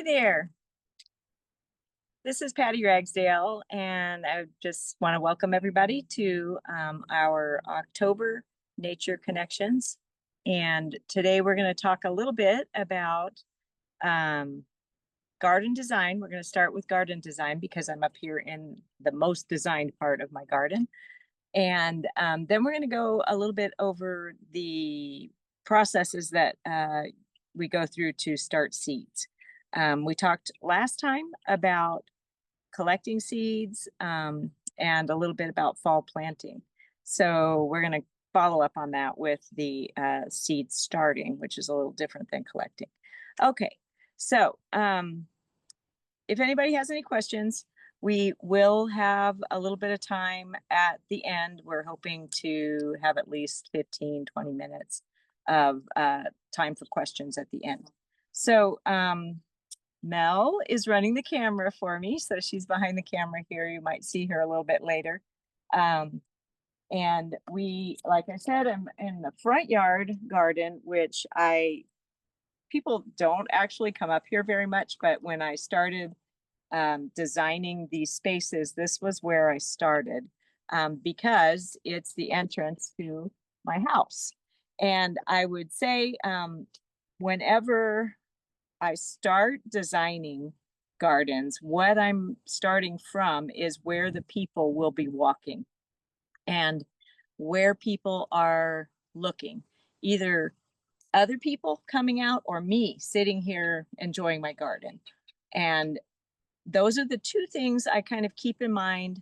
Hi there. This is Patti Ragsdale, and I just want to welcome everybody to our October Nature Connections. And today we're going to talk a little bit about um, garden design. We're going to start with garden design because I'm up here in the most designed part of my garden. And then we're going to go a little bit over the processes that we go through to start seeds. We talked last time about collecting seeds and a little bit about fall planting. So we're going to follow up on that with the seed starting, which is a little different than collecting. Okay, so if anybody has any questions, we will have a little bit of time at the end. We're hoping to have at least 15, 20 minutes of time for questions at the end. So Mel is running the camera for me. So she's behind the camera here. You might see her a little bit later. And we, like I said, I'm in the front yard garden, which people don't actually come up here very much. But when I started designing these spaces, this was where I started because it's the entrance to my house. And I would say whenever I start designing gardens, what I'm starting from is where the people will be walking and where people are looking, either other people coming out or me sitting here enjoying my garden. And those are the two things I kind of keep in mind,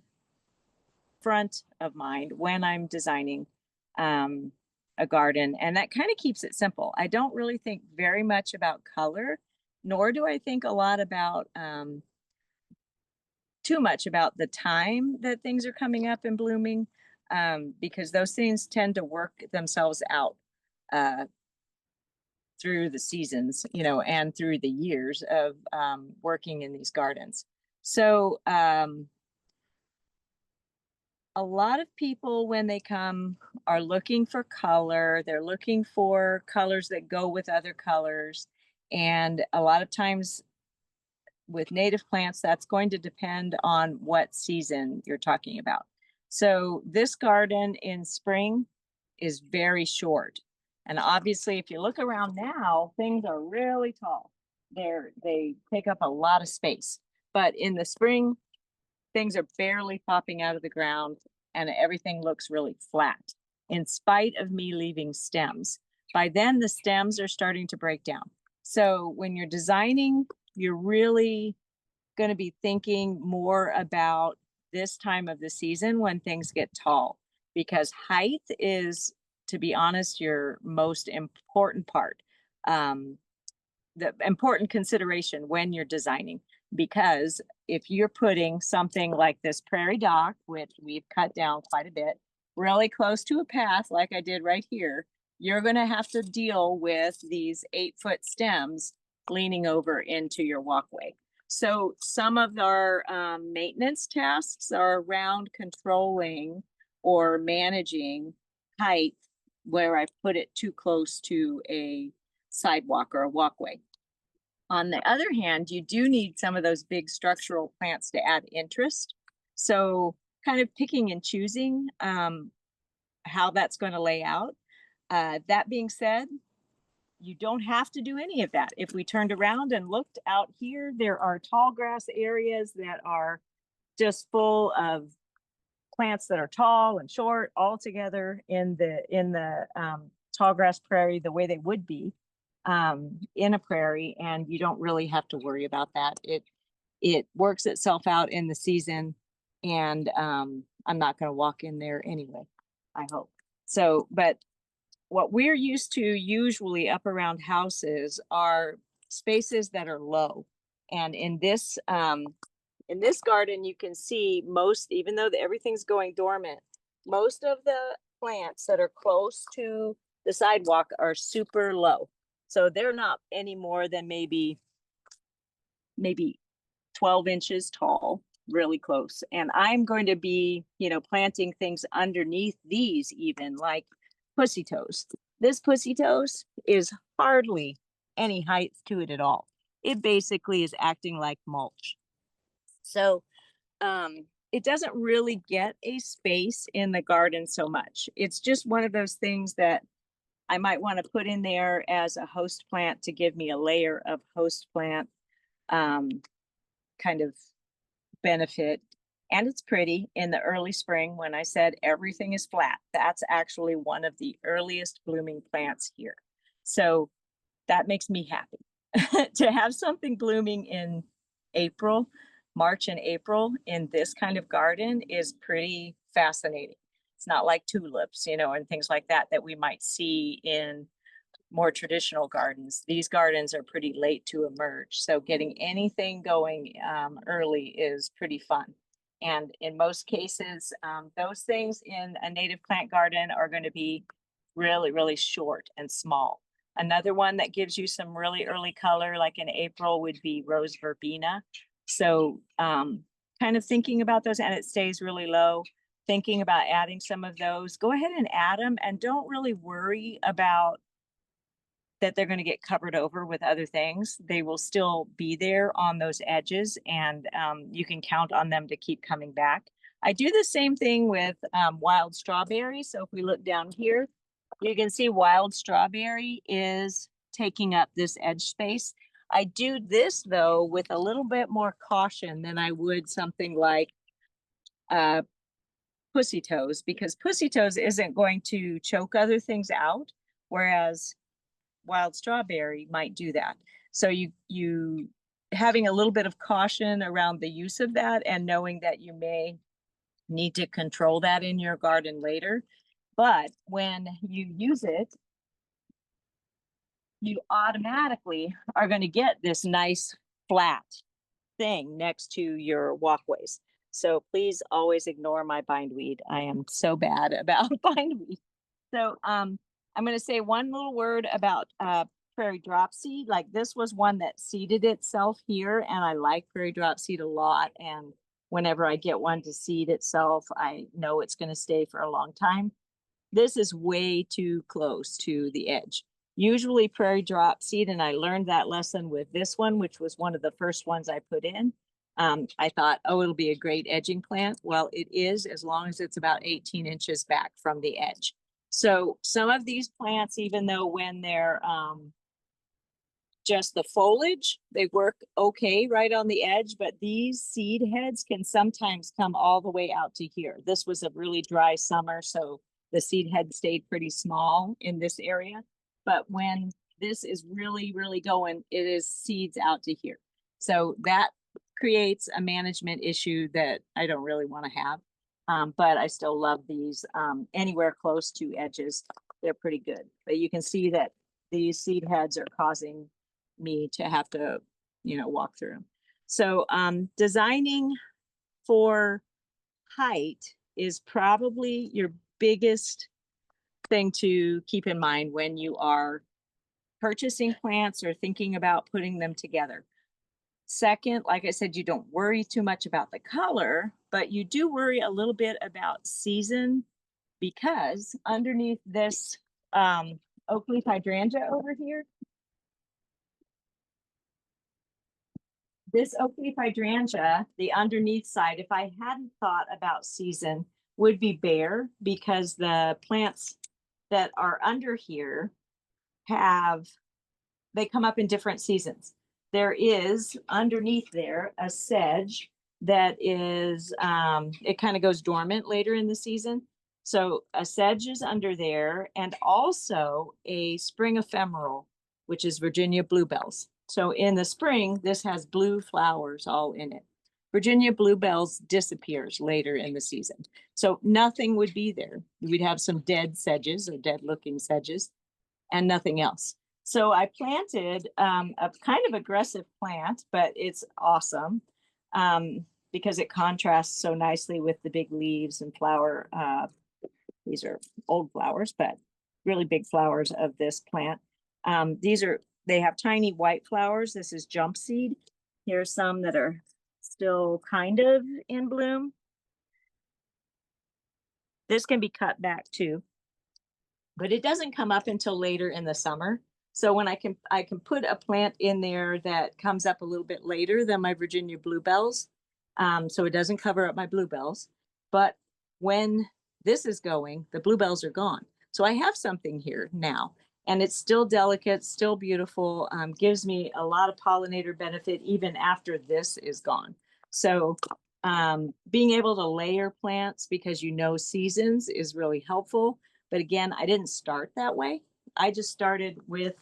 front of mind when I'm designing a garden. And that kind of keeps it simple. I don't really think very much about color, nor do I think a lot about too much about the time that things are coming up and blooming, because those things tend to work themselves out through the seasons, and through the years of working in these gardens. So a lot of people, when they come, are looking for color. They're looking for colors that go with other colors. And a lot of times with native plants, that's going to depend on what season you're talking about. So this garden in spring is very short. And obviously, if you look around now, things are really tall. They take up a lot of space. But in the spring, things are barely popping out of the ground and everything looks really flat in spite of me leaving stems. By then, the stems are starting to break down. So when you're designing, you're really going to be thinking more about this time of the season when things get tall, because height is, to be honest, your most important part, the important consideration when you're designing. Because if you're putting something like this prairie dock, which we've cut down quite a bit, really close to a path like I did right here, you're going to have to deal with these 8-foot stems leaning over into your walkway. So some of our maintenance tasks are around controlling or managing height where I put it too close to a sidewalk or a walkway. On the other hand, you do need some of those big structural plants to add interest. So kind of picking and choosing how that's going to lay out. That being said, you don't have to do any of that. If we turned around and looked out here, there are tall grass areas that are just full of plants that are tall and short all together in the tall grass prairie the way they would be in a prairie, and you don't really have to worry about that. It works itself out in the season, and I'm not going to walk in there anyway, I hope. So, but what we're used to usually up around houses are spaces that are low. And in this garden, you can see most, even though everything's going dormant, most of the plants that are close to the sidewalk are super low. So they're not any more than maybe 12 inches tall, really close. And I'm going to be, planting things underneath these, even like pussy toes. This pussy toes is hardly any height to it at all. it basically is acting like mulch. So it doesn't really get a space in the garden so much. It's just one of those things that I might want to put in there as a host plant to give me a layer of host plant um, kind of benefit. And it's pretty in the early spring when I said everything is flat. That's actually one of the earliest blooming plants here. So that makes me happy to have something blooming in April, March and April in this kind of garden is pretty fascinating. It's not like tulips, you know, and things like that that we might see in more traditional gardens. These gardens are pretty late to emerge. So getting anything going early is pretty fun. And in most cases, those things in a native plant garden are going to be really, really short and small. Another one that gives you some really early color, like in April, would be rose verbena. So kind of thinking about those, and it stays really low, thinking about adding some of those, go ahead and add them and don't really worry about that they're going to get covered over with other things. They will still be there on those edges, and you can count on them to keep coming back. I do the same thing with wild strawberry. So if we look down here, you can see wild strawberry is taking up this edge space. I do this though with a little bit more caution than I would something like pussy toes, because pussy toes isn't going to choke other things out, whereas wild strawberry might do that. So you having a little bit of caution around the use of that and knowing that you may need to control that in your garden later. But when you use it, you automatically are going to get this nice flat thing next to your walkways. So please always ignore my bindweed. I am so bad about bindweed. So I'm going to say one little word about prairie dropseed. Like this was one that seeded itself here, and I like prairie dropseed a lot. And whenever I get one to seed itself, I know it's going to stay for a long time. This is way too close to the edge. Usually prairie dropseed, and I learned that lesson with this one, which was one of the first ones I put in. I thought, oh, it'll be a great edging plant. Well, it is, as long as it's about 18 inches back from the edge. So some of these plants, even though when they're just the foliage, they work okay right on the edge, but these seed heads can sometimes come all the way out to here. This was a really dry summer, so the seed head stayed pretty small in this area. But when this is really, really going, it is seeds out to here. So that creates a management issue that I don't really want to have. But I still love these anywhere close to edges. They're pretty good. But you can see that these seed heads are causing me to have to, walk through them. So designing for height is probably your biggest thing to keep in mind when you are purchasing plants or thinking about putting them together. Second, like I said, you don't worry too much about the color, but you do worry a little bit about season, because underneath this oak leaf hydrangea over here, this oak leaf hydrangea, the underneath side, if I hadn't thought about season, would be bare, because the plants that are under here they come up in different seasons. There is underneath there a sedge that is, it kind of goes dormant later in the season. So a sedge is under there, and also a spring ephemeral, which is Virginia bluebells. So in the spring, this has blue flowers all in it. Virginia bluebells disappears later in the season. So nothing would be there. We'd have some dead sedges or dead looking sedges and nothing else. So I planted a kind of aggressive plant, but it's awesome because it contrasts so nicely with the big leaves and flower. These are old flowers, but really big flowers of this plant. They have tiny white flowers. This is jump seed. Here's some that are still kind of in bloom. This can be cut back too, but it doesn't come up until later in the summer. So when I can put a plant in there that comes up a little bit later than my Virginia bluebells, so it doesn't cover up my bluebells. But when this is going, the bluebells are gone. So I have something here now, and it's still delicate, still beautiful, gives me a lot of pollinator benefit even after this is gone. So being able to layer plants because you know seasons is really helpful. But again, I didn't start that way. I just started with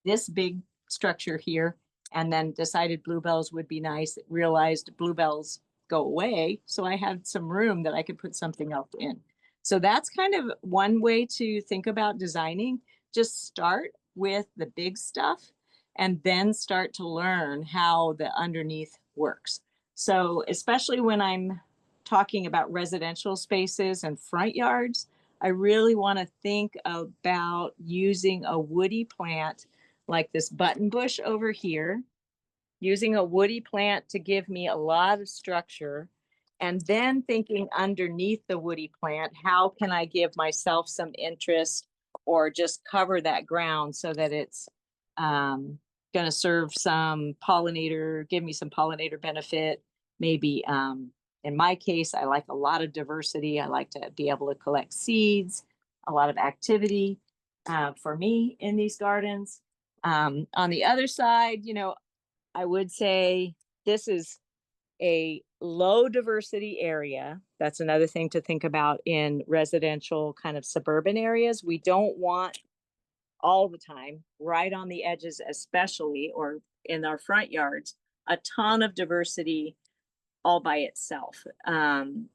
this big structure here and then decided bluebells would be nice, realized bluebells go away. So I had some room that I could put something else in. So that's kind of one way to think about designing. Just start with the big stuff and then start to learn how the underneath works. So especially when I'm talking about residential spaces and front yards, I really want to think about using a woody plant like this button bush over here, using a woody plant to give me a lot of structure, and then thinking underneath the woody plant, how can I give myself some interest or just cover that ground so that it's going to serve some pollinator, give me some pollinator benefit. Maybe in my case, I like a lot of diversity. I like to be able to collect seeds, a lot of activity for me in these gardens. On the other side, you know, I would say this is a low diversity area. That's another thing to think about in residential kind of suburban areas. We don't want all the time, right on the edges, especially, or in our front yards, a ton of diversity all by itself. And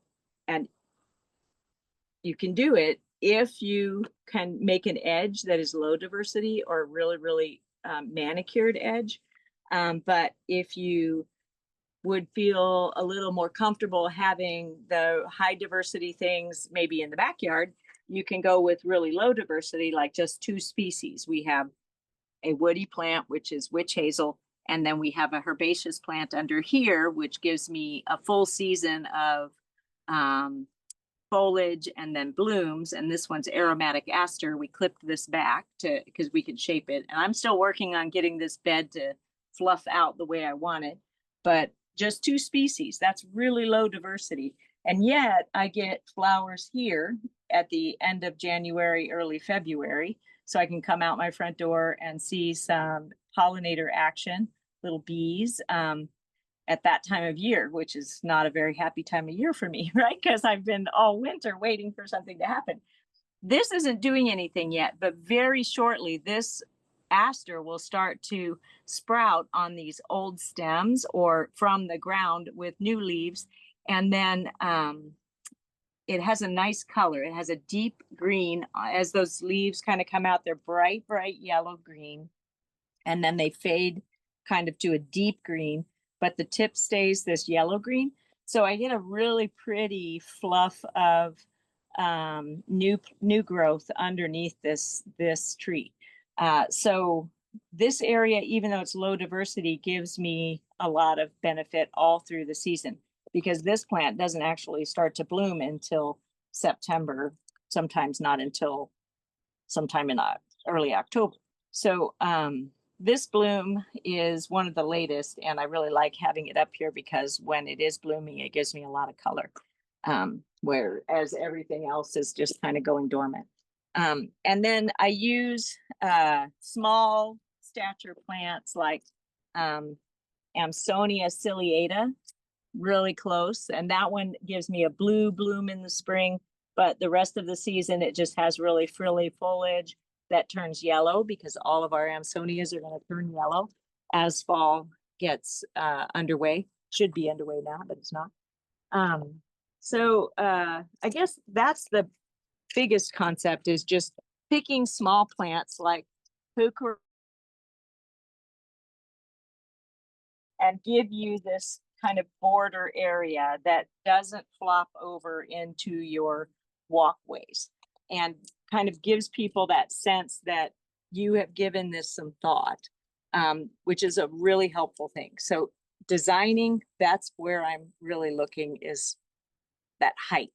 you can do it if you can make an edge that is low diversity or really, really manicured edge. But if you would feel a little more comfortable having the high diversity things maybe in the backyard, you can go with really low diversity, like just two species. We have a woody plant, which is witch hazel, and then we have a herbaceous plant under here, which gives me a full season of foliage and then blooms. And this one's aromatic aster. We clipped this back to because we could shape it. And I'm still working on getting this bed to fluff out the way I want it. But just two species, that's really low diversity. And yet I get flowers here at the end of January, early February. So I can come out my front door and see some pollinator action, little bees. At that time of year, which is not a very happy time of year for me, right? Because I've been all winter waiting for something to happen. This isn't doing anything yet, but very shortly, this aster will start to sprout on these old stems or from the ground with new leaves. And then it has a nice color. It has a deep green. As those leaves kind of come out, they're bright, bright yellow green. And then they fade kind of to a deep green, but the tip stays this yellow green. So I get a really pretty fluff of new growth underneath this tree. So this area, even though it's low diversity, gives me a lot of benefit all through the season because this plant doesn't actually start to bloom until September, sometimes not until sometime in early October. So this bloom is one of the latest, and I really like having it up here because when it is blooming, it gives me a lot of color, whereas everything else is just kind of going dormant. And then I use small stature plants like Amsonia ciliata, really close, and that one gives me a blue bloom in the spring, but the rest of the season it just has really frilly foliage that turns yellow because all of our Amsonias are going to turn yellow as fall gets underway. Should be underway now, but it's not. So I guess that's the biggest concept is just picking small plants like heuchera and give you this kind of border area that doesn't flop over into your walkways and kind of gives people that sense that you have given this some thought, which is a really helpful thing. So designing, that's where I'm really looking is that height.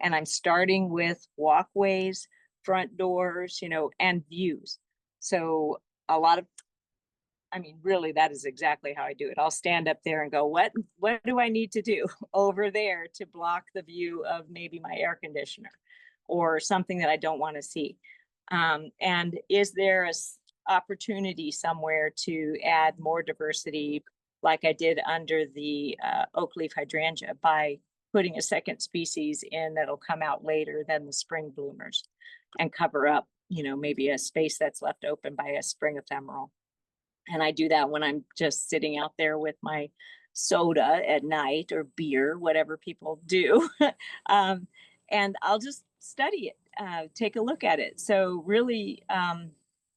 And I'm starting with walkways, front doors, you know, and views. So a lot of, I mean, really, that is exactly how I do it. I'll stand up there and go, what do I need to do over there to block the view of maybe my air conditioner or something that I don't want to see? And is there a opportunity somewhere to add more diversity, like I did under the oak leaf hydrangea, by putting a second species in that'll come out later than the spring bloomers and cover up, maybe a space that's left open by a spring ephemeral. And I do that when I'm just sitting out there with my soda at night or beer, whatever people do. um, and I'll just study it, take a look at it. So, really,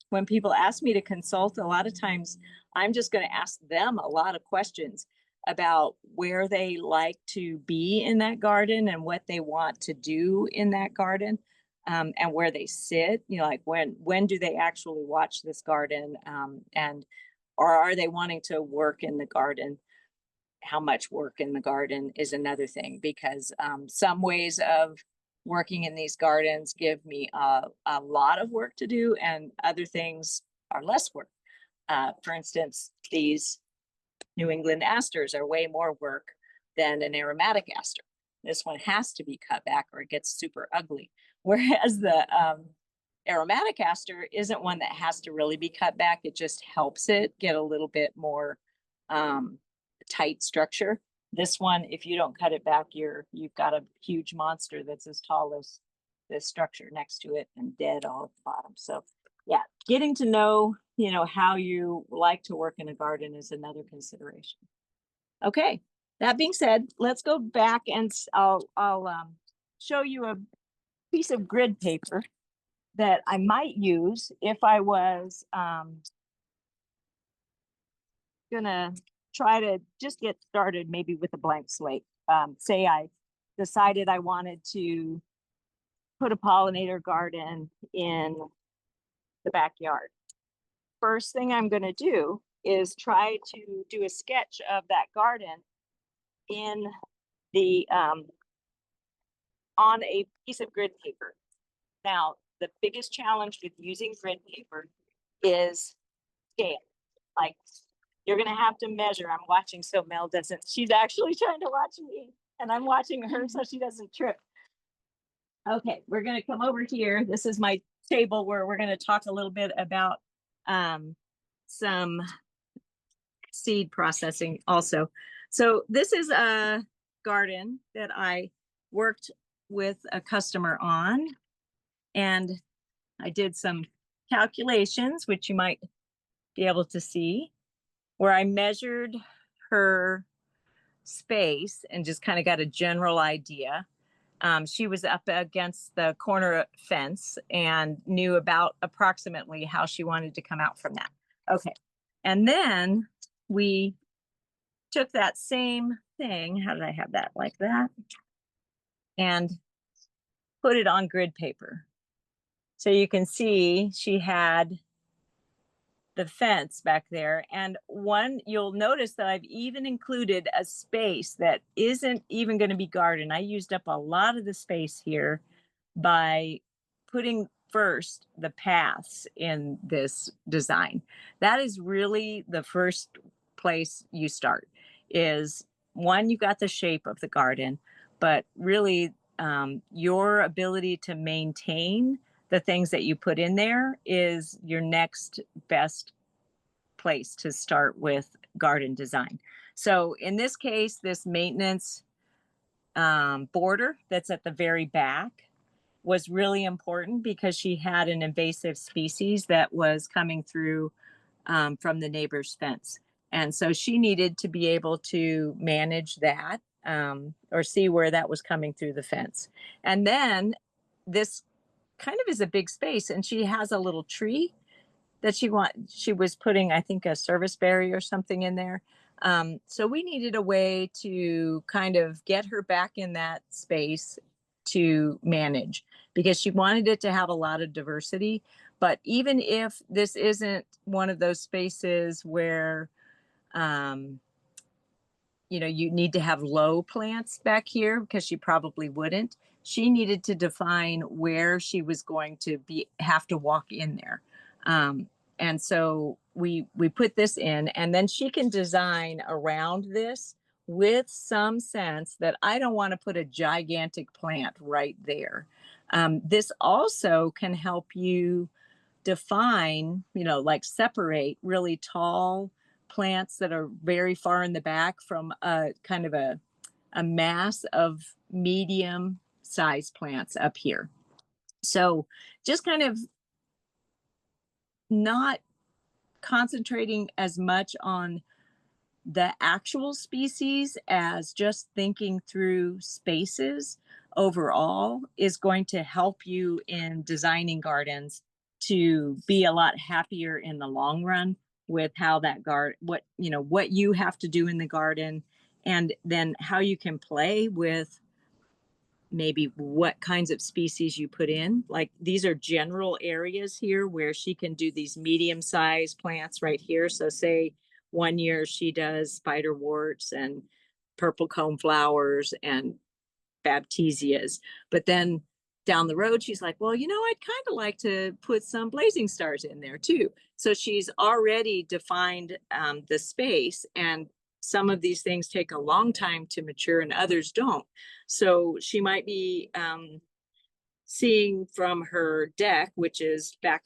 when people ask me to consult, a lot of times I'm just going to ask them a lot of questions about where they like to be in that garden and what they want to do in that garden. And where they sit, like when do they actually watch this garden, and or are they wanting to work in the garden? How much work in the garden is another thing, because some ways of working in these gardens give me a lot of work to do, and other things are less work. For instance, these New England asters are way more work than an aromatic aster. This one has to be cut back or it gets super ugly. Whereas the aromatic aster isn't one that has to really be cut back. It just helps it get a little bit more tight structure. This one, if you don't cut it back, you've got a huge monster that's as tall as this structure next to it and dead all at the bottom. So yeah, getting to know, how you like to work in a garden is another consideration. Okay, that being said, let's go back and I'll show you a piece of grid paper that I might use if I was gonna try to just get started, maybe with a blank slate. Say I decided I wanted to put a pollinator garden in the backyard. First thing I'm going to do is try to do a sketch of that garden in the on a piece of grid paper. Now, the biggest challenge with using grid paper is scale. Like, you're going to have to measure. I'm watching so Mel doesn't, she's actually trying to watch me and I'm watching her so she doesn't trip. Okay, we're going to come over here. This is my table where we're going to talk a little bit about some seed processing also. So this is a garden that I worked with a customer on, and I did some calculations, which you might be able to see, where I measured her space and just kind of got a general idea. She was up against the corner fence and knew about approximately how she wanted to come out from that. Okay. And then we took that same thing. How did I have that? Like that. And put it on grid paper. So you can see she had the fence back there. And you'll notice that I've even included a space that isn't even going to be garden. I used up a lot of the space here by putting first the paths in this design. That is really the first place you start. Is one, you got the shape of the garden, but really your ability to maintain the things that you put in there is your next best place to start with garden design. So in this case, this maintenance border that's at the very back was really important because she had an invasive species that was coming through from the neighbor's fence. And so she needed to be able to manage that, or see where that was coming through the fence. And then this kind of is a big space, and she has a little tree that she was putting, I think, a service berry or something in there. So we needed a way to kind of get her back in that space to manage, because she wanted it to have a lot of diversity. But even if this isn't one of those spaces where you need to have low plants back here, because she probably wouldn't, she needed to define where she was going to have to walk in there. And so we put this in, and then she can design around this with some sense that I don't want to put a gigantic plant right there. This also can help you define, like separate really tall plants that are very far in the back from a kind of a mass of medium sized plants up here. So just kind of not concentrating as much on the actual species as just thinking through spaces overall is going to help you in designing gardens to be a lot happier in the long run with how that garden, what you have to do in the garden, and then how you can play with maybe what kinds of species you put in. Like these are general areas here where she can do these medium-sized plants right here. So say 1 year she does spiderworts and purple cone flowers and baptisias, but then down the road she's like, well, I'd kind of like to put some blazing stars in there too. So she's already defined the space, and some of these things take a long time to mature and others don't. So she might be seeing from her deck, which is back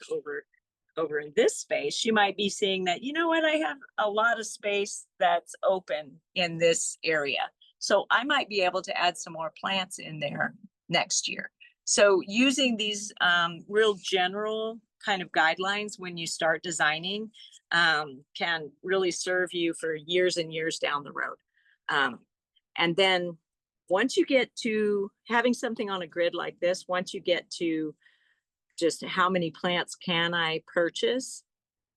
over in this space, she might be seeing that, I have a lot of space that's open in this area. So I might be able to add some more plants in there next year. So using these real general kind of guidelines when you start designing can really serve you for years and years down the road. And then once you get to having something on a grid like this, once you get to just how many plants can I purchase,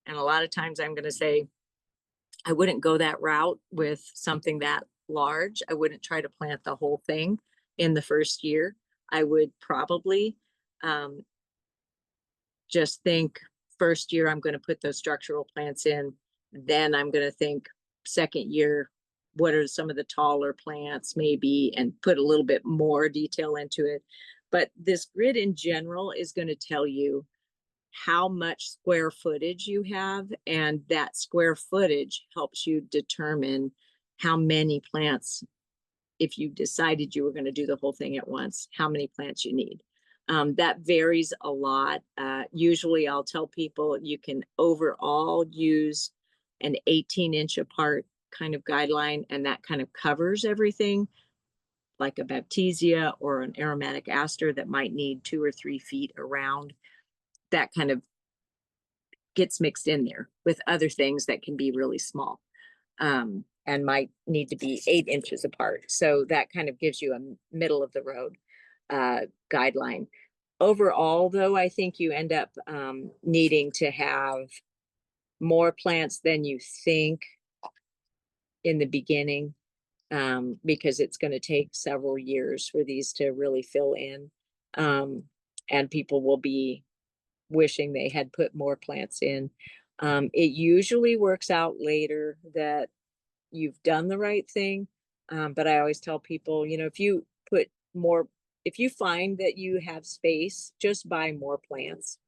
and a lot of times I'm going to say, I wouldn't go that route with something that large. I wouldn't try to plant the whole thing in the first year. I would probably just think first year, I'm going to put those structural plants in. Then I'm going to think second year, what are some of the taller plants maybe, and put a little bit more detail into it. But this grid in general is going to tell you how much square footage you have, and that square footage helps you determine how many plants, if you decided you were going to do the whole thing at once, how many plants you need. That varies a lot. Usually I'll tell people you can overall use an 18-inch apart kind of guideline, and that kind of covers everything, like a baptisia or an aromatic aster that might need 2 or 3 feet around. That kind of gets mixed in there with other things that can be really small and might need to be 8 inches apart. So that kind of gives you a middle of the road guideline. Overall, though, I think you end up needing to have more plants than you think in the beginning, because it's going to take several years for these to really fill in. And people will be wishing they had put more plants in. It usually works out later that you've done the right thing. But I always tell people, if you put more, if you find that you have space, just buy more plants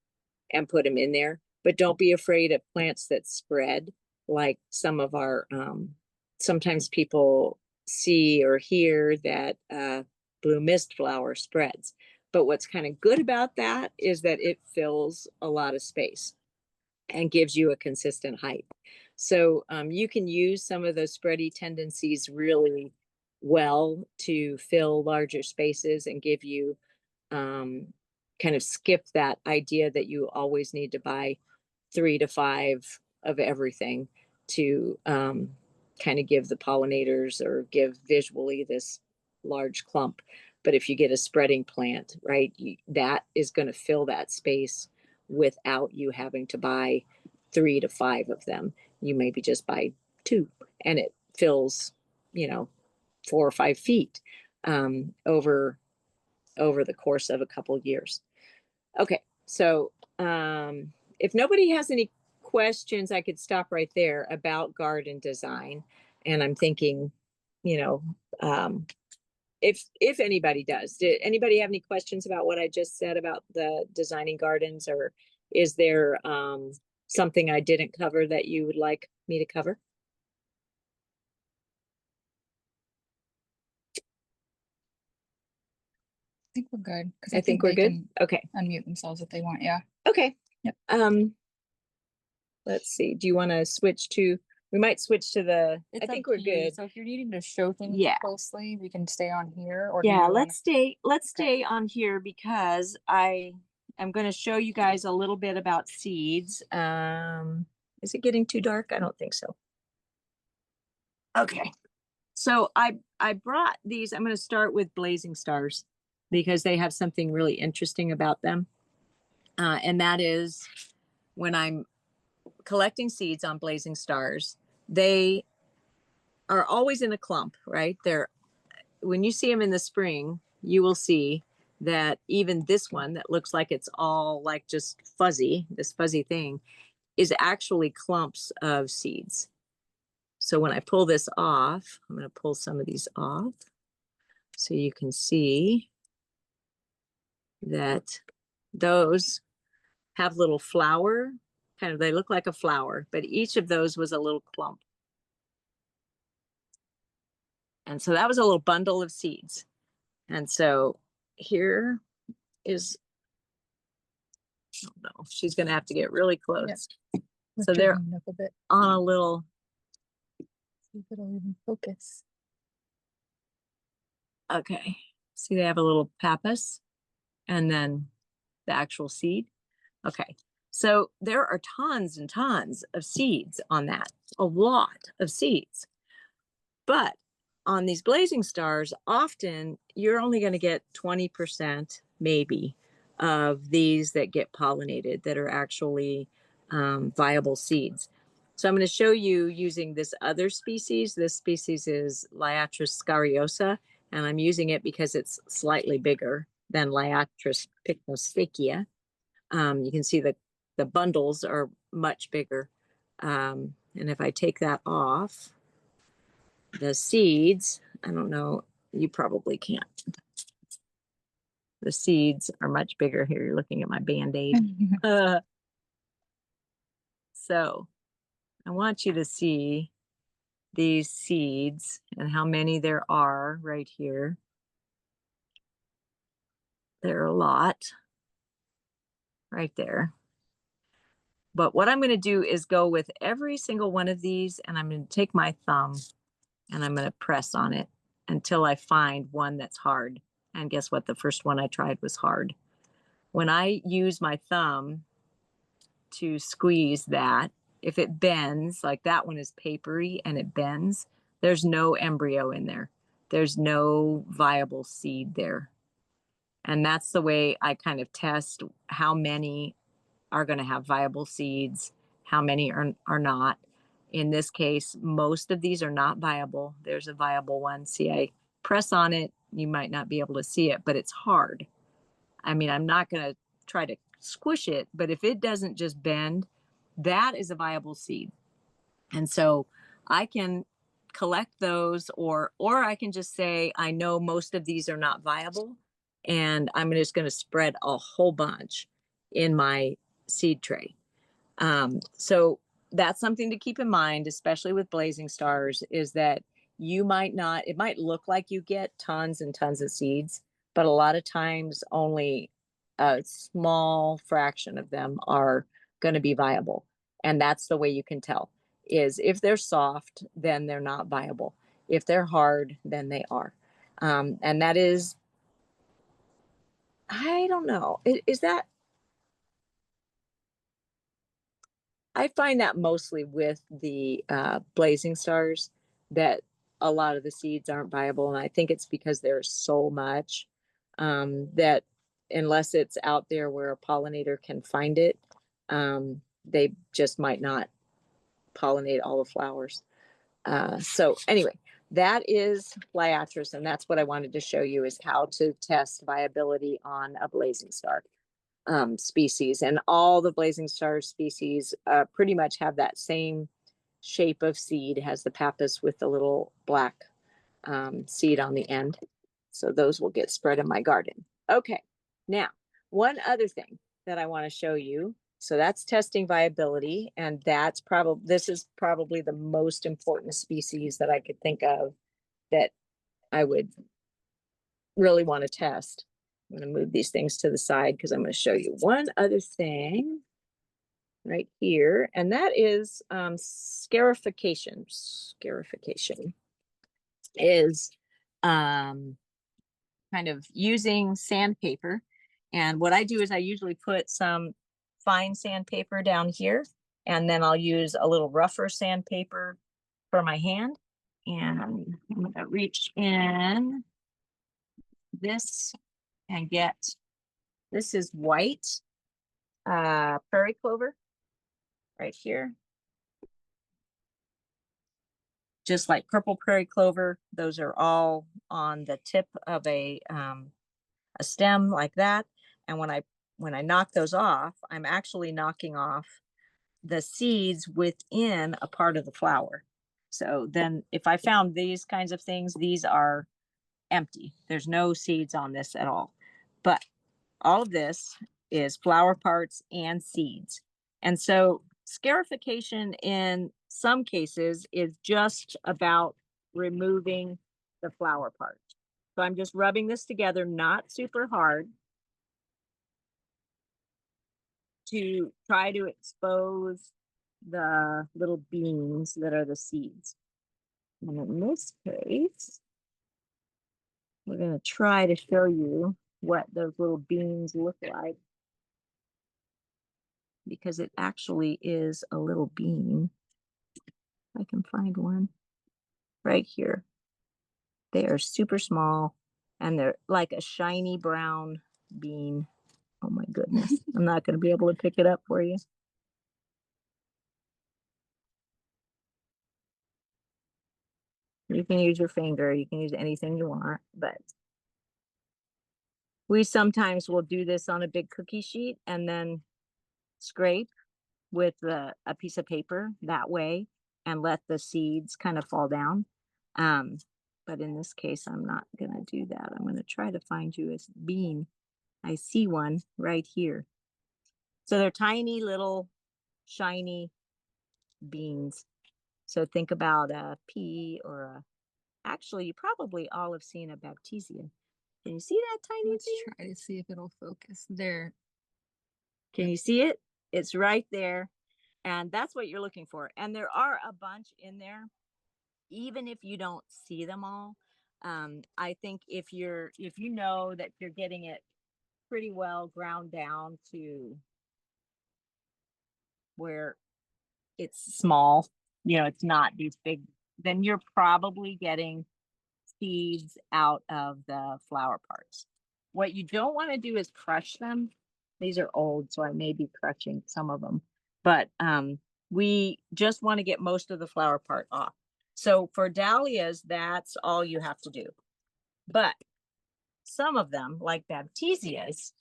and put them in there. But don't be afraid of plants that spread, like some of our, sometimes people see or hear that blue mist flower spreads. But what's kind of good about that is that it fills a lot of space and gives you a consistent height. So you can use some of those spready tendencies really well to fill larger spaces and give you kind of skip that idea that you always need to buy 3 to 5 of everything to kind of give the pollinators or give visually this large clump. But if you get a spreading plant, right, that is going to fill that space without you having to buy 3 to 5 of them. You maybe just buy 2, and it fills, 4 or 5 feet over the course of a couple of years. Okay, so if nobody has any questions, I could stop right there about garden design. And I'm thinking, if anybody does, did anybody have any questions about what I just said about the designing gardens, or is there something I didn't cover that you would like me to cover? I think we're good because I think we're they good. can Okay. unmute themselves if they want. Yeah. Okay. Yep. Let's see. Do you want to switch to, we might switch to the, I think we're good. So if you're needing to show things Yeah. closely, we can stay on here. Or Yeah, let's stay on here because I am going to show you guys a little bit about seeds. Is it getting too dark? I don't think so. Okay. So I brought these. I'm going to start with blazing stars because they have something really interesting about them. And that is when I'm collecting seeds on blazing stars, they are always in a clump, right? They're when you see them in the spring, you will see that even this one that looks like it's all like just fuzzy, this fuzzy thing, is actually clumps of seeds. So when I pull this off, I'm going to pull some of these off so you can see that those have little flower, kind of, they look like a flower, but each of those was a little clump. And so that was a little bundle of seeds. And so here is, oh no, she's going to have to get really close. Yep. So they're up a bit. on a little, see if it'll even focus. Okay. See, they have a little pappus and then the actual seed. Okay. So there are tons and tons of seeds on that, a lot of seeds. But on these blazing stars, often you're only going to get 20% maybe of these that get pollinated that are actually viable seeds. So I'm going to show you using this other species. This species is Liatris scariosa, and I'm using it because it's slightly bigger than Liatris pycnosphacia. You can see the bundles are much bigger. And if I take that off, the seeds, I don't know, you probably can't. The seeds are much bigger. Here, you're looking at my Band-Aid. So I want you to see these seeds and how many there are right here. There are a lot right there. But what I'm going to do is go with every single one of these, and I'm going to take my thumb and I'm going to press on it until I find one that's hard. And guess what? The first one I tried was hard. When I use my thumb to squeeze that, if it bends, like that one is papery and it bends, there's no embryo in there. There's no viable seed there. And that's the way I kind of test how many are going to have viable seeds, how many are not. In this case, most of these are not viable. There's a viable one. See, I press on it. You might not be able to see it, but it's hard. I mean, I'm not going to try to squish it, but if it doesn't just bend, that is a viable seed. And so I can collect those, or I can just say, I know most of these are not viable, and I'm just going to spread a whole bunch in my seed tray. So that's something to keep in mind, especially with blazing stars, is that you might not, it might look like you get tons and tons of seeds, but a lot of times only a small fraction of them are going to be viable. And that's the way you can tell, is if they're soft, then they're not viable. If they're hard, then they are. And that is, I don't know, is that, I find that mostly with the blazing stars that a lot of the seeds aren't viable. And I think it's because there's so much that unless it's out there where a pollinator can find it, they just might not pollinate all the flowers. So anyway, that is Liatris, and that's what I wanted to show you, is how to test viability on a blazing star species. And all the blazing star species pretty much have that same shape of seed. It has the pappus with the little black seed on the end. So those will get spread in my garden. Okay, now one other thing that I want to show you So that's testing viability, and this is probably the most important species that I could think of that I would really want to test. I'm going to move these things to the side because I'm going to show you one other thing right here, and that is scarification. Scarification is kind of using sandpaper. And what I do is I usually put some fine sandpaper down here, and then I'll use a little rougher sandpaper for my hand. And I'm going to reach in this and get, this is white prairie clover right here. Just like purple prairie clover, those are all on the tip of a stem like that. And when I knock those off, I'm actually knocking off the seeds within a part of the flower. So then if I found these kinds of things, these are empty. There's no seeds on this at all. But all of this is flower parts and seeds. And so scarification in some cases is just about removing the flower part. So I'm just rubbing this together, not super hard, to try to expose the little beans that are the seeds. And in this case, we're going to try to show you what those little beans look like, because it actually is a little bean. I can find one right here. They are super small and they're like a shiny brown bean. Oh my goodness. I'm not going to be able to pick it up for you. You can use your finger, you can use anything you want, but we sometimes will do this on a big cookie sheet and then scrape with a piece of paper that way and let the seeds kind of fall down. But in this case, I'm not going to do that. I'm going to try to find you a bean. I see one right here. So they're tiny little shiny beans. So think about a pea or actually, you probably all have seen a baptisia. Can you see that tiny Let's thing? try to see if it'll focus there. Can you see it? It's right there. And that's what you're looking for. And there are a bunch in there, even if you don't see them all. I think if you know that you're getting it pretty well ground down to where it's small, it's not these big, then you're probably getting seeds out of the flower parts. What you don't want to do is crush them. These are old, so I may be crushing some of them, but we just want to get most of the flower part off. So for dahlias, that's all you have to do. But some of them, like baptisias,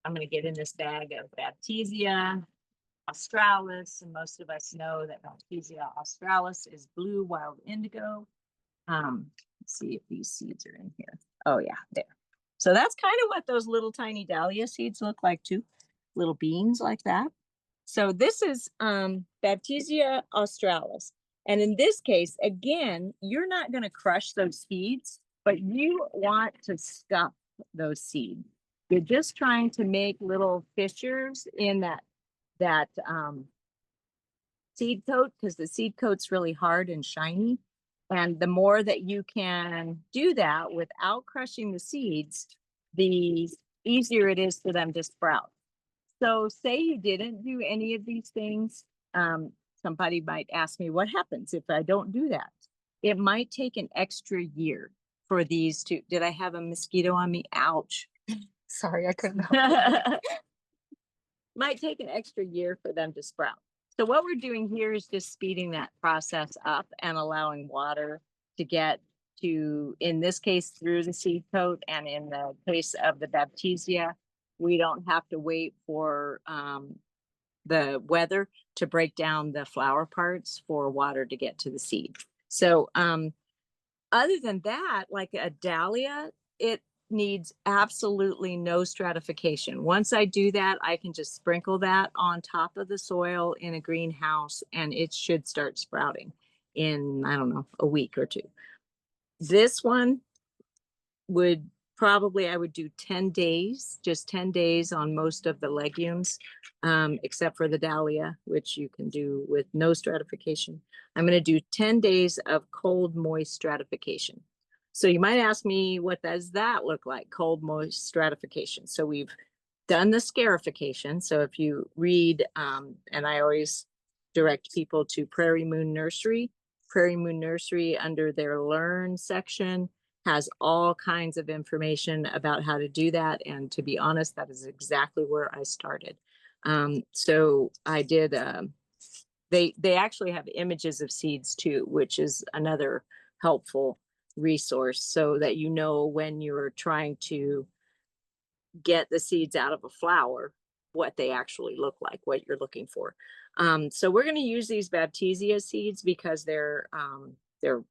I'm going to get in this bag of baptisia australis, and most of us know that baptisia australis is blue wild indigo. Let's see if these seeds are in here. Oh yeah, there. So that's kind of what those little tiny dahlia seeds look like too, little beans like that. So this is baptisia australis. And in this case, again, you're not going to crush those seeds, but you want to stuff those seeds. You're just trying to make little fissures in that seed coat, because the seed coat's really hard and shiny. And the more that you can do that without crushing the seeds, the easier it is for them to sprout. So say you didn't do any of these things. Somebody might ask me, what happens if I don't do that? It might take an extra year for these to, did I have a mosquito on me? Ouch. Sorry, I couldn't help. Might take an extra year for them to sprout. So what we're doing here is just speeding that process up and allowing water to get to, in this case, through the seed coat. And in the case of the baptisia, we don't have to wait for the weather to break down the flower parts for water to get to the seed. So other than that, like a dahlia, needs absolutely no stratification. Once I do that, I can just sprinkle that on top of the soil in a greenhouse and it should start sprouting in, I don't know, a week or two. This one would probably, I would do 10 days, just 10 days on most of the legumes, except for the dahlia, which you can do with no stratification. I'm going to do 10 days of cold, moist stratification. So you might ask me, what does that look like? Cold, moist stratification. So we've done the scarification. So if you read, and I always direct people to Prairie Moon Nursery under their Learn section has all kinds of information about how to do that. And to be honest, that is exactly where I started. So I did, they actually have images of seeds too, which is another helpful resource so that you know when you're trying to get the seeds out of a flower, what they actually look like, what you're looking for. So we're going to use these Baptisia seeds because they're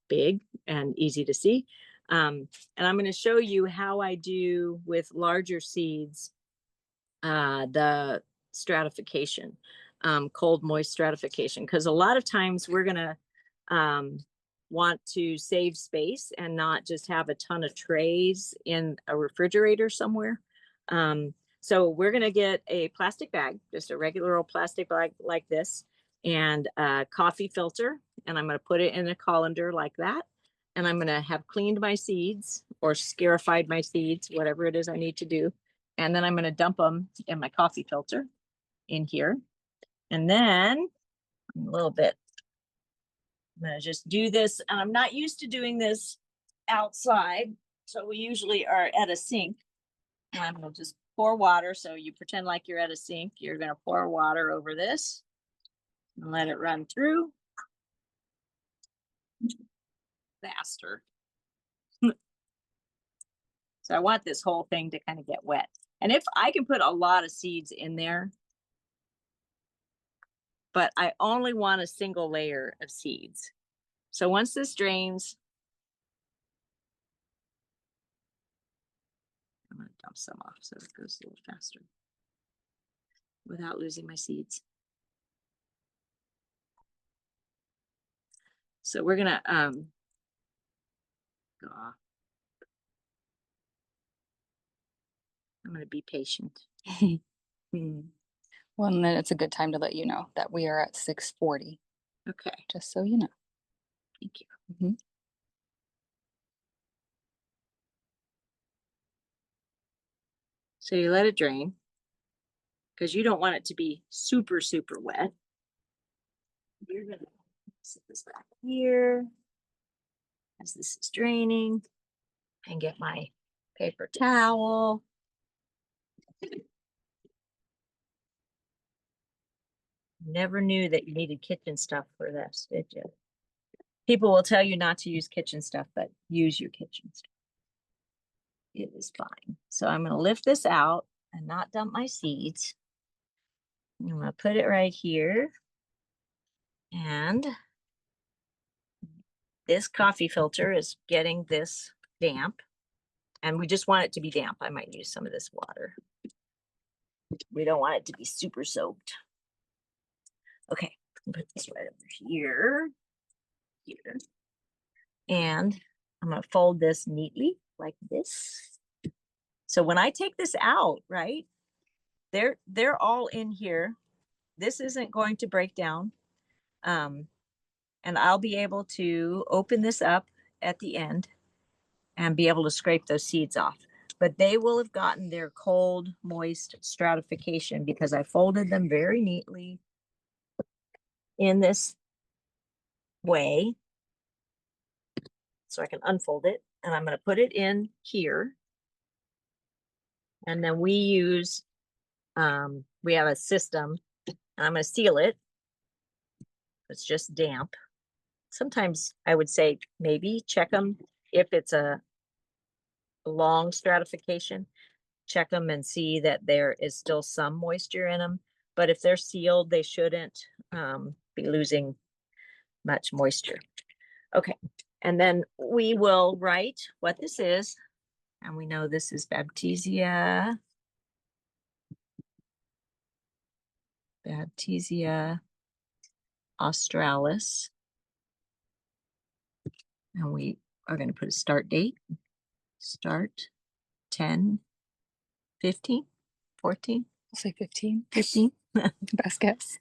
big and easy to see. And I'm going to show you how I do with larger seeds, the stratification, cold, moist stratification, because a lot of times we're going to want to save space and not just have a ton of trays in a refrigerator somewhere. So we're going to get a plastic bag, just a regular old plastic bag like this, and a coffee filter, and I'm going to put it in a colander like that. And I'm going to have cleaned my seeds or scarified my seeds, whatever it is I need to do. And then I'm going to dump them in my coffee filter in here. And then a little bit, I'm going to just do this. And I'm not used to doing this outside. So we usually are at a sink. And I'm going to just pour water. So you pretend like you're at a sink. You're going to pour water over this and let it run through faster. So I want this whole thing to kind of get wet. And if I can put a lot of seeds in there, but I only want a single layer of seeds. So once this drains, I'm going to dump some off so it goes a little faster without losing my seeds. So we're going to go off. I'm going to be patient. Well, and then it's a good time to let you know that we are at 6:40, Okay. just so you know. Thank you. Mhm. So you let it drain because you don't want it to be super, super wet. You're going to set this back here as this is draining and get my paper towel. Never knew that you needed kitchen stuff for this, did you? People will tell you not to use kitchen stuff, but use your kitchen stuff. It is fine. So I'm going to lift this out and not dump my seeds. I'm going to put it right here. And this coffee filter is getting this damp. And we just want it to be damp. I might use some of this water. We don't want it to be super soaked. Okay, put this right over here. Here. And I'm going to fold this neatly like this. So when I take this out, right, they're all in here. This isn't going to break down. And I'll be able to open this up at the end and be able to scrape those seeds off. But they will have gotten their cold, moist stratification because I folded them very neatly in this way. So I can unfold it and I'm going to put it in here. And then we have a system and I'm going to seal it. It's just damp. Sometimes I would say maybe check them if it's a long stratification, check them and see that there is still some moisture in them. But if they're sealed, they shouldn't be losing much moisture. Okay, and then we will write what this is And we know this is Baptisia australis. And we are going to put a start date. Start 10, 15, 14, I'll say 15. 15. Best guess.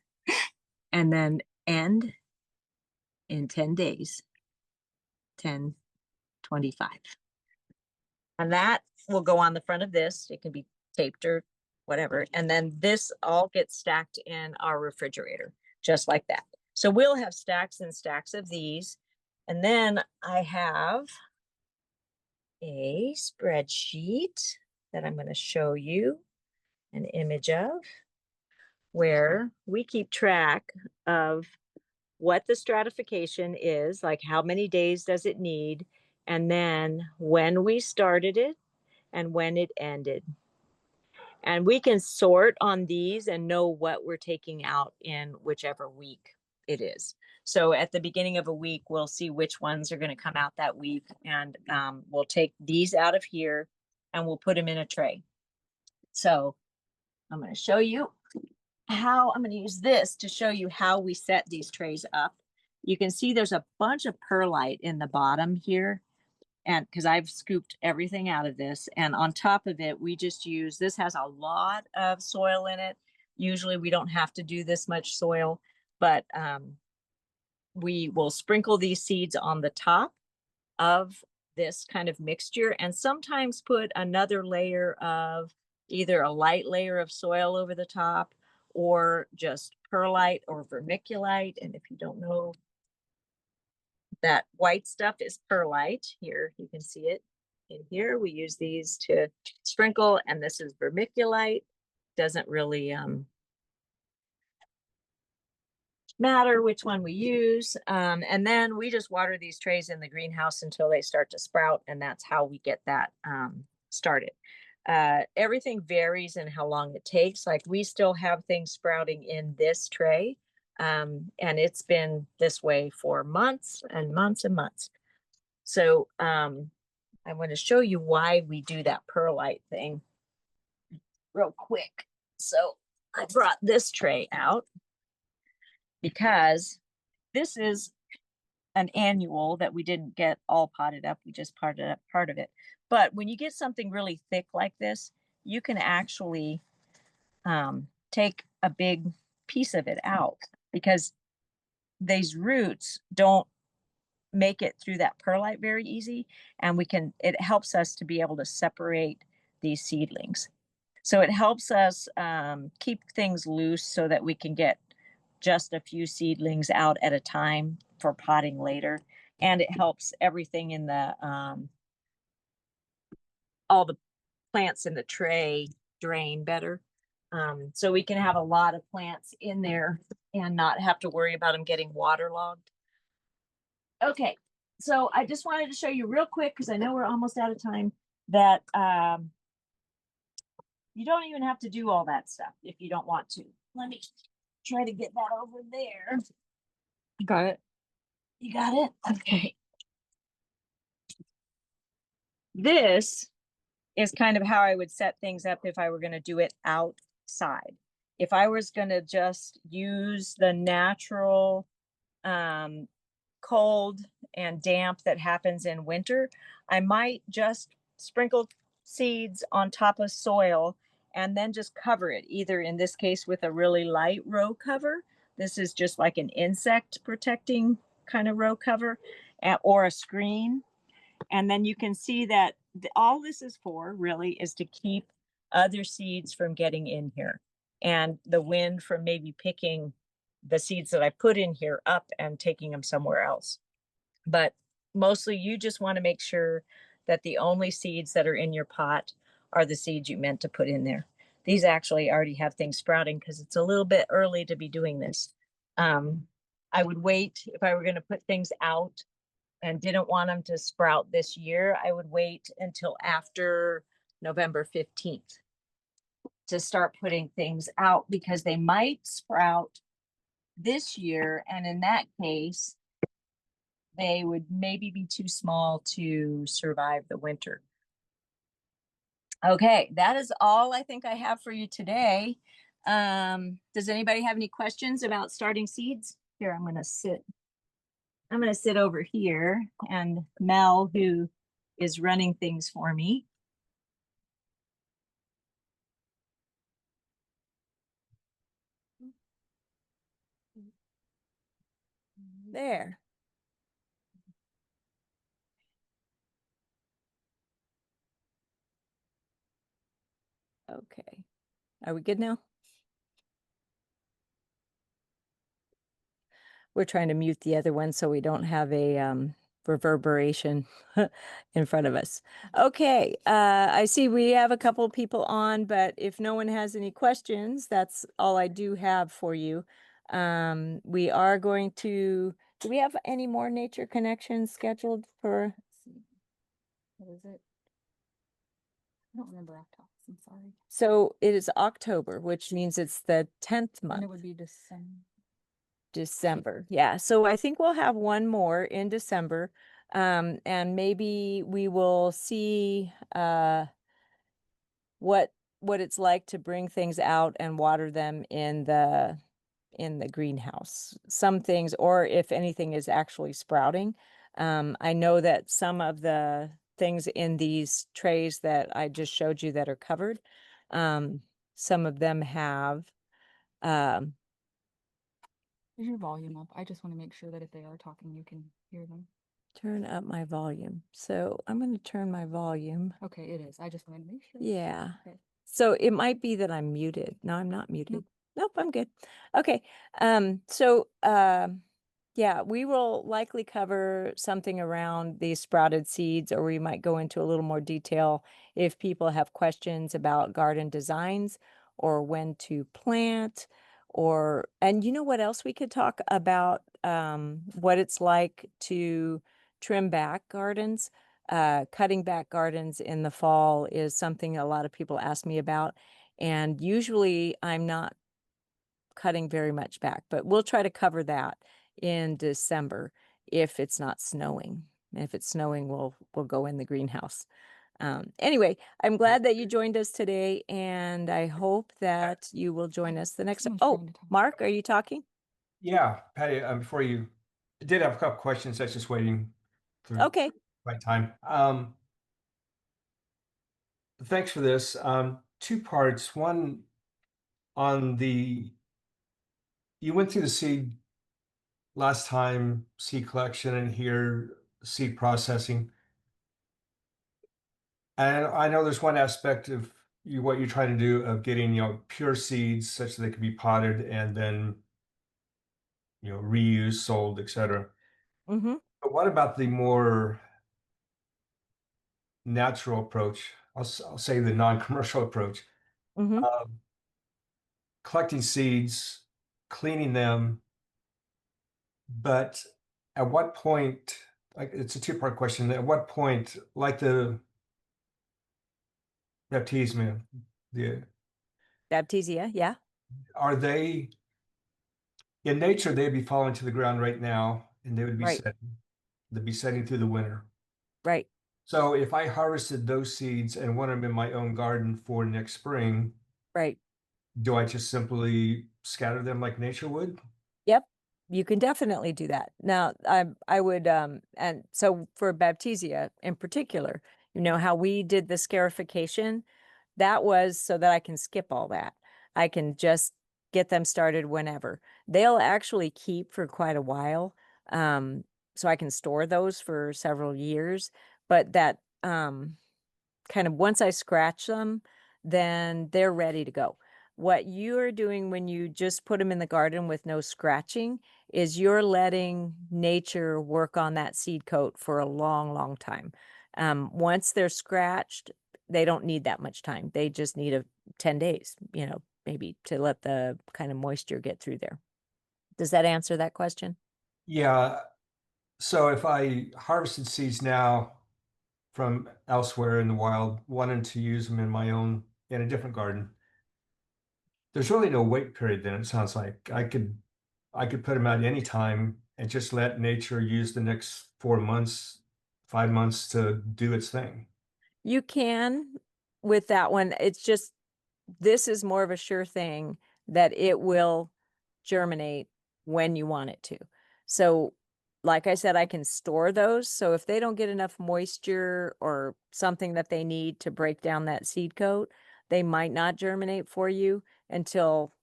And then end in 10 days, 10/25. And that will go on the front of this. It can be taped or whatever. And then this all gets stacked in our refrigerator, just like that. So we'll have stacks and stacks of these. And then I have a spreadsheet that I'm going to show you an image of, where we keep track of what the stratification is, like how many days does it need, and then when we started it and when it ended. And we can sort on these and know what we're taking out in whichever week it is. So at the beginning of a week, we'll see which ones are going to come out that week. And we'll take these out of here and we'll put them in a tray. So I'm going to show you how I'm going to use this to show you how we set these trays up. You can see there's a bunch of perlite in the bottom here, and because I've scooped everything out of this, and on top of it, we just use, this has a lot of soil in it. Usually we don't have to do this much soil, but we will sprinkle these seeds on the top of this kind of mixture, and sometimes put another layer of either a light layer of soil over the top or just perlite or vermiculite. And if you don't know, that white stuff is perlite. Here you can see it in here. We use these to sprinkle, and this is vermiculite. Doesn't really matter which one we use. And then we just water these trays in the greenhouse until they start to sprout, and that's how we get that started. Everything varies in how long it takes. Like, we still have things sprouting in this tray, and it's been this way for months and months and months. So I want to show you why we do that perlite thing real quick. So I brought this tray out because this is an annual that we didn't get all potted up. We just potted up part of it. But when you get something really thick like this, you can actually take a big piece of it out, because these roots don't make it through that perlite very easy. And it helps us to be able to separate these seedlings. So it helps us keep things loose so that we can get just a few seedlings out at a time for potting later. And it helps everything in all the plants in the tray drain better. So we can have a lot of plants in there and not have to worry about them getting waterlogged. Okay, so I just wanted to show you real quick, because I know we're almost out of time, that you don't even have to do all that stuff if you don't want to. Let me try to get that over there. You got it? You got it? Okay. This is kind of how I would set things up if I were going to do it outside. If I was going to just use the natural cold and damp that happens in winter, I might just sprinkle seeds on top of soil and then just cover it, either in this case with a really light row cover. This is just like an insect protecting kind of row cover, or a screen. And then you can see that all this is for really is to keep other seeds from getting in here, and the wind from maybe picking the seeds that I put in here up and taking them somewhere else. But mostly you just want to make sure that the only seeds that are in your pot are the seeds you meant to put in there. These actually already have things sprouting because it's a little bit early to be doing this. I would wait if I were going to put things out and didn't want them to sprout this year. I would wait until after November 15th to start putting things out, because they might sprout this year. And in that case, they would maybe be too small to survive the winter. Okay, that is all I think I have for you today. Does anybody have any questions about starting seeds? Here, I'm gonna sit over here, and Mel, who is running things for me. There. Okay. Are we good now? We're trying to mute the other one so we don't have a reverberation in front of us. Okay, I see we have a couple of people on, but if no one has any questions, that's all I do have for you. We are going to, do we have any more nature connections scheduled for? What is it? I don't remember octops. I'm sorry. So it is October, which means it's the 10th And month. it would be December. December. Yeah. So I think we'll have one more in December. And maybe we will see what it's like to bring things out and water them in the greenhouse. Some things, or if anything is actually sprouting. I know that some of the things in these trays that I just showed you that are covered, some of them have um Is your volume up? I just want to make sure that if they are talking, you can hear them. turn up my volume. So I'm going to turn my volume. Okay, it is. I just wanted to make sure. Yeah. Okay. So it might be that I'm muted. No, I'm not muted. Nope. Nope, I'm good. Okay. Yeah, we will likely cover something around these sprouted seeds, or we might go into a little more detail if people have questions about garden designs or when to plant, or, and you know what else we could talk about, what it's like to trim back gardens. Cutting back gardens in the fall is something a lot of people ask me about. And usually I'm not cutting very much back, but we'll try to cover that in December if it's not snowing. If it's snowing, we'll go in the greenhouse. Anyway, I'm glad that you joined us today, and I hope that you will join us the next time. Someone's Oh, trying to talk. Mark, are you talking? Yeah, Patty, before you I did have a couple questions. I was just waiting for the Okay. right time. Thanks for this. Two parts. One on you went through the seed last time, seed collection, and here seed processing. And I know there's one aspect of what you're trying to do of getting, pure seeds such that they can be potted and then, reused, sold, etc. Mm-hmm. But what about the more natural approach? I'll say the non-commercial approach. Mm-hmm. Um, Collecting seeds, cleaning them, but at what point, like it's a two-part question, at what point, like the baptisma, Baptisia, yeah. are they in nature, they'd be falling to the ground right now and Right, they'd be setting through the winter. right, So if I harvested those seeds and wanted them in my own garden for next spring, right. do I just simply scatter them like nature would? Yep, you can definitely do that. Now, I would and so for Baptisia in particular, you know how we did the scarification, that was so that I can skip all that. I can just get them started whenever. They'll actually keep for quite a while. So I can store those for several years, but that kind of once I scratch them, then they're ready to go. What you're doing when you just put them in the garden with no scratching is you're letting nature work on that seed coat for a long, long time. Once they're scratched, they don't need that much time. They just need 10 days, maybe to let the kind of moisture get through there. Does that answer that question? Yeah. So if I harvested seeds now from elsewhere in the wild, wanting to use them in a different garden, there's really no wait period then, it sounds like. I could put them out any time and just let nature use the next 4 months, 5 months to do its thing. You can. with that one, it's just, this is more of a sure thing that it will germinate when you want it to. So, like I said, I can store those. So if they don't get enough moisture or something that they need to break down that seed coat, they might not germinate for you until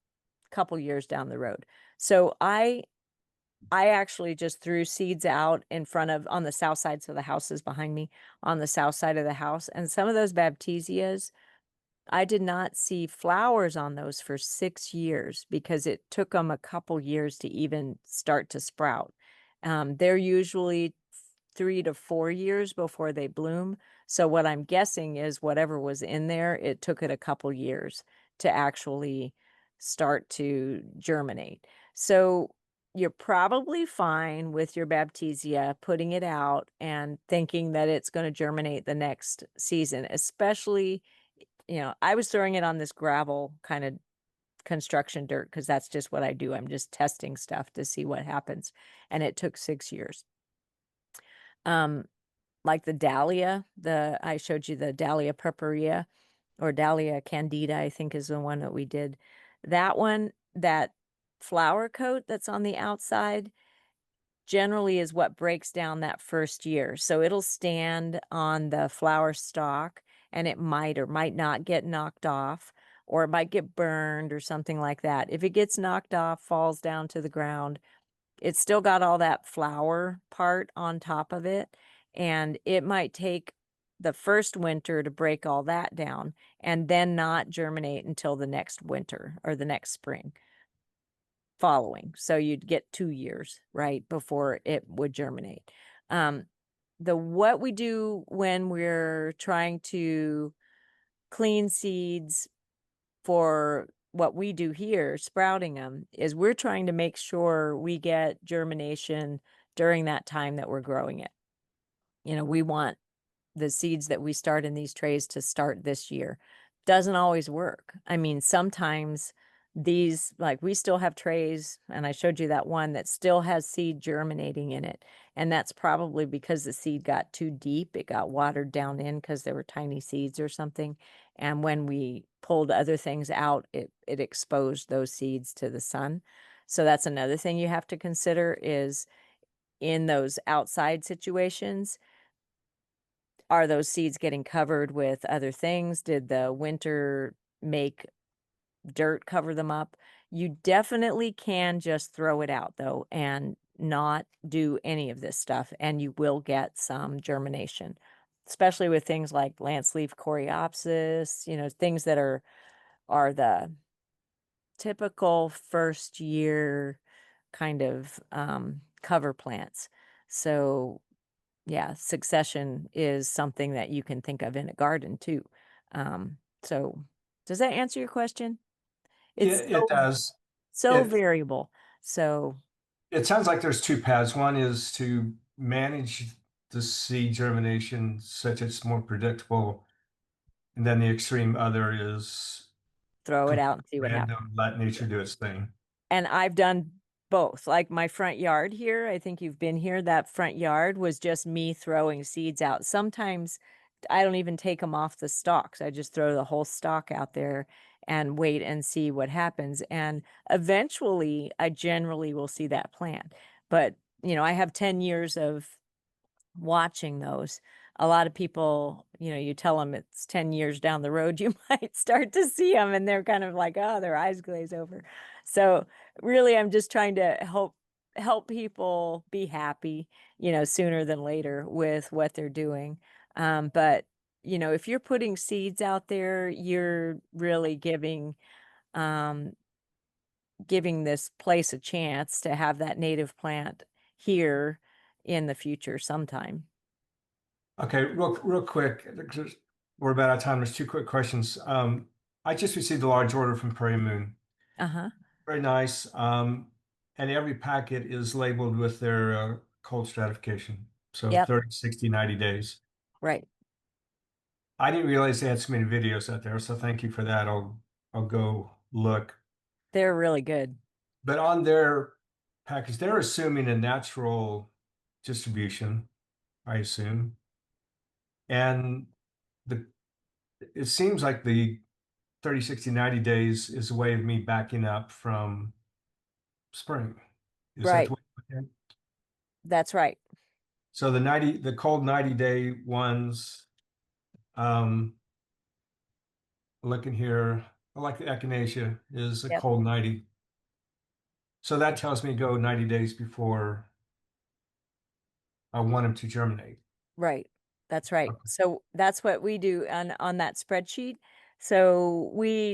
a couple years down the road. So I actually just threw seeds out in front of, on the south side, so the house is behind me, on the south side of the house, and some of those baptisias, I did not see flowers on those for 6 years because it took them a couple years to even start to sprout. They're usually 3 to 4 years before they bloom. So what I'm guessing is whatever was in there, it took it a couple years to actually start to germinate. So you're probably fine with your baptisia putting it out and thinking that it's going to germinate the next season, especially, I was throwing it on this gravel kind of construction dirt because that's just what I do. I'm just testing stuff to see what happens. And it took 6 years. Um, like the dahlia, I showed you the dahlia purpurea or dahlia candida, I think is the one that we did. That one, that flower coat that's on the outside, generally is what breaks down that first year. So it'll stand on the flower stalk and it might or might not get knocked off, or it might get burned or something like that. If it gets knocked off, falls down to the ground, it's still got all that flower part on top of it. And it might take the first winter to break all that down and then not germinate until the next winter or the next spring following. So you'd get 2 years, right, before it would germinate. What we do when we're trying to clean seeds for what we do here, sprouting them, is we're trying to make sure we get germination during that time that we're growing it. We want the seeds that we start in these trays to start this year. Doesn't always work. I mean, sometimes these, like we still have trays, and I showed you that one that still has seed germinating in it. And that's probably because the seed got too deep. It got watered down in because there were tiny seeds or something. And when we pulled other things out, it exposed those seeds to the sun. So that's another thing you have to consider is in those outside situations, are those seeds getting covered with other things? Did the winter make dirt cover them up? You definitely can just throw it out though and not do any of this stuff, and you will get some germination, especially with things like lance leaf coreopsis, things that are the typical first year kind of cover plants. So yeah, succession is something that you can think of in a garden too. So does that answer your question? Yeah, It's it does. so It variable. So it sounds like there's two paths. One is to manage the seed germination such it's more predictable, and then the extreme other is throw it out completely and see what happens. random, let nature do its thing. And I've done both. Like my front yard here, I think you've been here, that front yard was just me throwing seeds out. Sometimes I don't even take them off the stalks. I just throw the whole stalk out there and wait and see what happens. And eventually, I generally will see that plant. But, I have 10 years of watching those. A lot of people, you tell them it's 10 years down the road, you might start to see them and they're kind of like, oh, their eyes glaze over. So really, I'm just trying to help people be happy, sooner than later with what they're doing. But if you're putting seeds out there, you're really um, giving this place a chance to have that native plant here in the future sometime. Okay, real quick, because we're about out of time. There's two quick questions. I just received a large order from Prairie Moon. Uh-huh. Very nice. And every packet is labeled with their cold stratification. So Yep. 30, 60, 90 days. Right. I didn't realize they had so many videos out there, so thank you for that. I'll go look. They're really good. But on their package, they're assuming a natural distribution, I assume. And the it seems like the 30, 60, 90 days is a way of me backing up from spring. Is that the Right. way? to look at it? That's right. So the cold 90-day ones, um, looking here, I like the echinacea is a Yep. cold 90. So that tells me go 90 days before I want them to germinate. Right. That's right. Okay. So that's what we do on that spreadsheet. So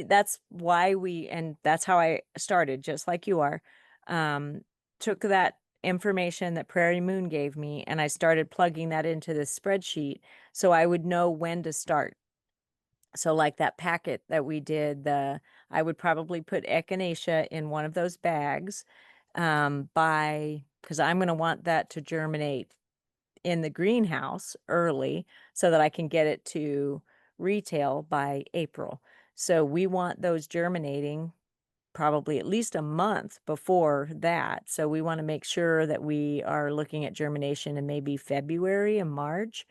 that's why and that's how I started, just like you are. Um, Took that information that Prairie Moon gave me and I started plugging that into this spreadsheet so I would know when to start. So like that packet that we did, I would probably put echinacea in one of those bags, because I'm going to want that to germinate in the greenhouse early so that I can get it to retail by April. So we want those germinating probably at least a month before that. So we want to make sure that we are looking at germination in maybe February and March.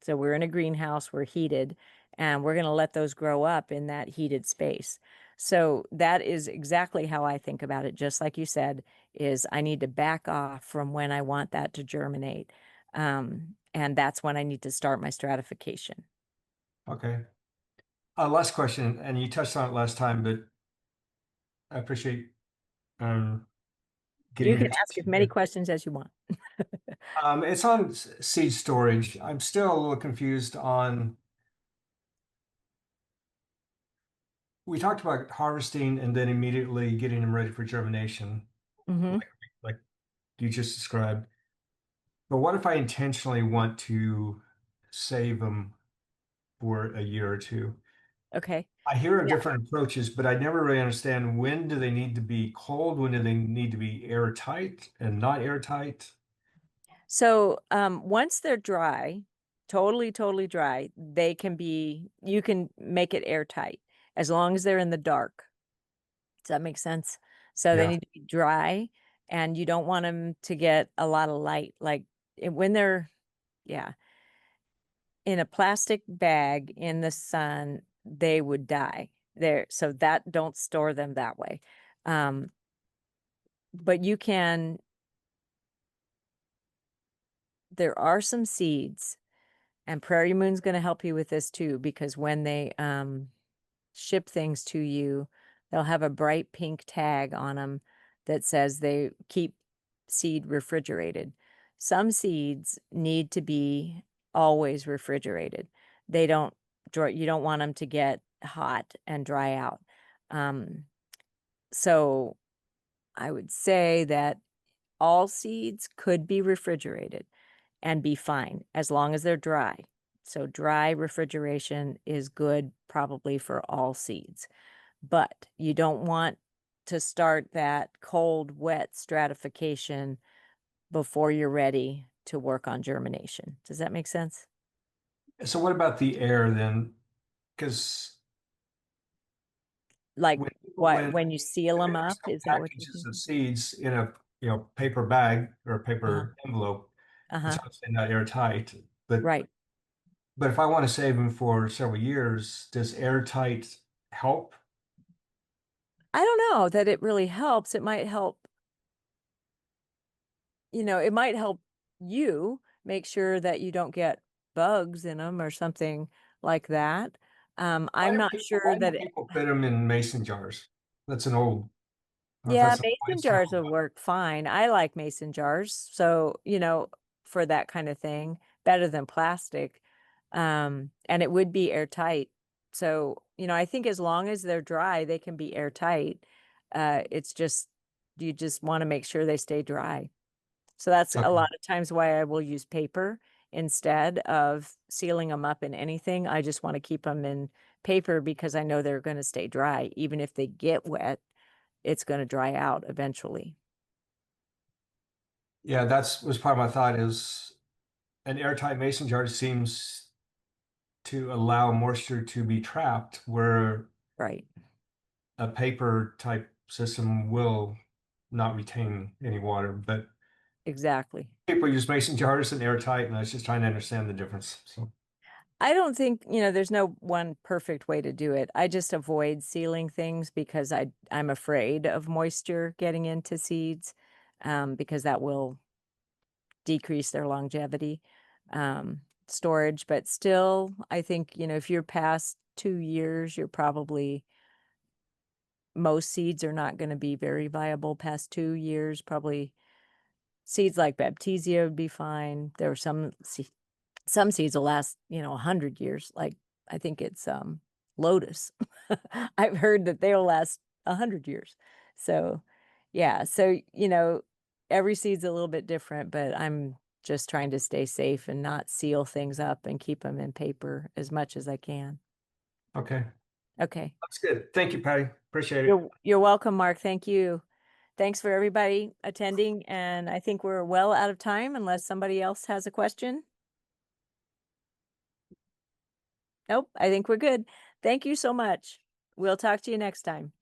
So we're in a greenhouse, we're heated, and we're going to let those grow up in that heated space. So that is exactly how I think about it. Just like you said, is I need to back off from when I want that to germinate. And that's when I need to start my stratification. Okay. Last question, and you touched on it last time, but I appreciate getting You your can ask as attention many here. questions as you want. It's on seed storage. I'm still a little confused on, we talked about harvesting and then immediately getting them ready for germination, Hmm. like you just described. But what if I intentionally want to save them for a year or two? Okay. I hear of Yeah. different approaches, but I never really understand when do they need to be cold, when do they need to be airtight and not airtight? So once they're dry, totally dry, you can make it airtight as long as they're in the dark. Does that make sense? So they Yeah. need to be dry and you don't want them to get a lot of light. Like when they're, yeah, in a plastic bag in the sun, they would die there. So that don't store them that way. Um, but there are some seeds and Prairie Moon's going to help you with this too, because when they ship things to you, they'll have a bright pink tag on them that says they keep seed refrigerated. Some seeds need to be always refrigerated. They don't you don't want them to get hot and dry out. Um, so I would say that all seeds could be refrigerated and be fine as long as they're dry. So dry refrigeration is good probably for all seeds, but you don't want to start that cold, wet stratification before you're ready to work on germination. Does that make sense? So what about the air then? Because Like when people what, when when you seal if them they up, sell is that what you're packages of thinking? seeds in a paper bag or a Uh-huh. paper envelope, it's Uh-huh. obviously not airtight. Right. But if I want to save them for several years, does airtight help? I don't know that it really helps. It might help, it might help you make sure that you don't get bugs in them or something like that. I'm not Why sure do that people put them in mason jars? That's an old. I don't know if yeah, that's a mason wise jars term. will work fine. I like mason jars. So, for that kind of thing, better than plastic. And it would be airtight. So, I think as long as they're dry, they can be airtight. It's just, you just want to make sure they stay dry. So that's a Okay. lot of times why I will use paper instead of sealing them up in anything. I just want to keep them in paper because I know they're going to stay dry. Even if they get wet, it's going to dry out eventually. Yeah, that's was part of my thought is an airtight mason jar seems to allow moisture to be trapped where Right. a paper type system will not retain any water. But Exactly. people use mason jars and airtight, and I was just trying to understand the difference. So I don't think, there's no one perfect way to do it. I just avoid sealing things because I'm afraid of moisture getting into seeds, because that will decrease their longevity, storage. But still, I think, if you're past 2 years, most seeds are not going to be very viable past 2 years. Probably seeds like Baptisia would be fine. There are some seeds will last, 100 years. Like I think it's lotus. I've heard that they'll last 100 years. So yeah, so every seed's a little bit different, but I'm just trying to stay safe and not seal things up and keep them in paper as much as I can. Okay, Okay. that's good. Thank you, Patty. Appreciate it. You're welcome, Mark. Thank you. Thanks for everybody attending, and I think we're well out of time unless somebody else has a question. Nope, I think we're good. Thank you so much. We'll talk to you next time.